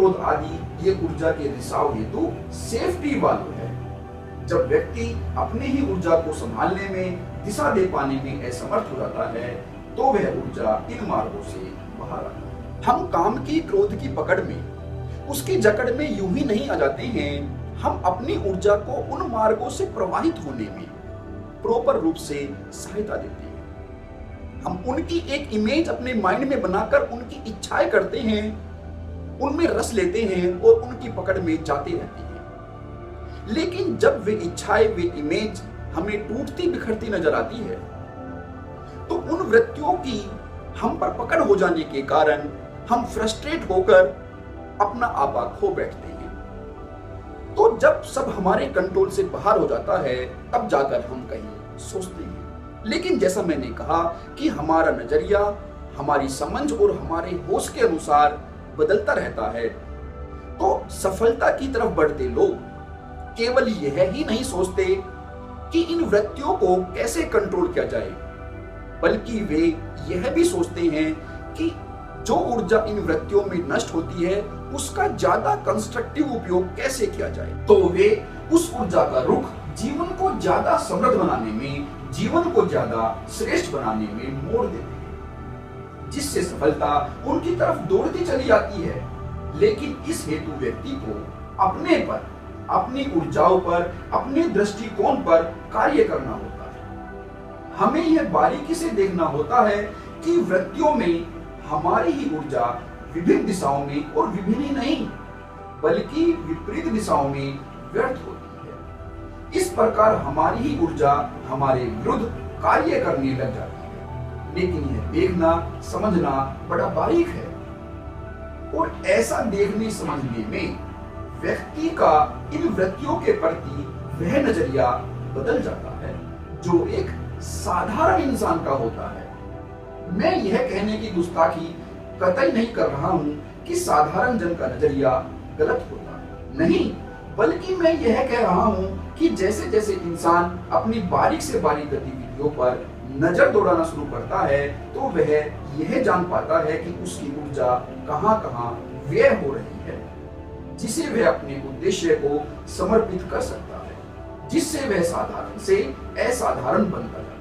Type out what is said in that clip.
क्रोध आदि ये ऊर्जा के रिसाव हेतु सेफ्टी वाल्व है। जब व्यक्ति अपनी ही ऊर्जा को संभालने में, दिशा दे पाने में असमर्थ हो जाता है तो वह ऊर्जा इन मार्गों से बाहर आता है। हम काम की, क्रोध की पकड़ में, उसकी जकड़ में यूं ही नहीं आ जाते हैं। हम अपनी ऊर्जा को उन मार्गों से प्रवाहित होने में प्रॉपर रूप से सहायता देते हैं। हम उनकी एक इमेज अपने माइंड में बनाकर उनकी इच्छाएं करते हैं, उनमें रस लेते हैं और उनकी पकड़ में जाते रहते हैं। लेकिन जब वे इच्छाएं, वे इमेज हमें टूटती बिखरती नजर आती है तो उन वृत्तियों की हम पर पकड़ हो जाने के कारण हम फ्रस्ट्रेट होकर अपना आपा खो बैठते हैं। तो जब सब हमारे कंट्रोल से बाहर हो जाता है तब जाकर हम कहीं सोचते हैं। लेकिन जैसा मैंने कहा कि हमारा नजरिया, हमारी समझ और हमारे होश के अनुसार बदलता रहता है। तो सफलता की तरफ बढ़ते लोग केवल यह ही नहीं सोचते कि इन वृत्तियों को कैसे कंट्रोल किया जाए, बल्कि वे यह भी सोचते हैं कि जो ऊर्जा इन वृत्तियों में नष्ट होती है उसका ज्यादा कंस्ट्रक्टिव उपयोग कैसे किया जाए। तो वे उस ऊर्जा का रुख जीवन को ज्यादा समृद्ध बनाने में, जीवन को ज्यादा श्रेष्ठ बनाने में मोड़ देते हैं, जिससे सफलता उनकी तरफ दौड़ती चली जाती है। लेकिन इस हेतु व्यक्ति को अपने पर, अपनी ऊर्जाओं पर, अपने दृष्टिकोण पर कार्य करना होता है। हमें यह बारीकी से देखना होता है कि वृत्तियों में हमारी ही ऊर्जा विभिन्न दिशाओं में और विभिन्न ही नहीं बल्कि विपरीत दिशाओं में व्यर्थ होती है। इस प्रकार हमारी ही ऊर्जा हमारे विरुद्ध कार्य करने लग जाती है। लेकिन यह देखना, समझना बड़ा बारीक है और ऐसा देखने समझने में व्यक्ति का इन वृत्तियों के प्रति वह नजरिया बदल जाता है जो एक साधारण इंसान का होता है। मैं यह कहने की गुस्ताखी कतई नहीं कर रहा हूं कि साधारण जन का नजरिया गलत होता है, नहीं, बल्कि मैं यह कह रहा हूं कि जैसे जैसे इंसान अपनी बारीक से बारीक गतिविधियों पर नजर दौड़ाना शुरू करता है तो वह यह जान पाता है कि उसकी ऊर्जा कहां कहां व्यय हो रही है, जिसे वह अपने उद्देश्य को समर्पित कर सकता है, जिससे वह साधारण से असाधारण बनता है।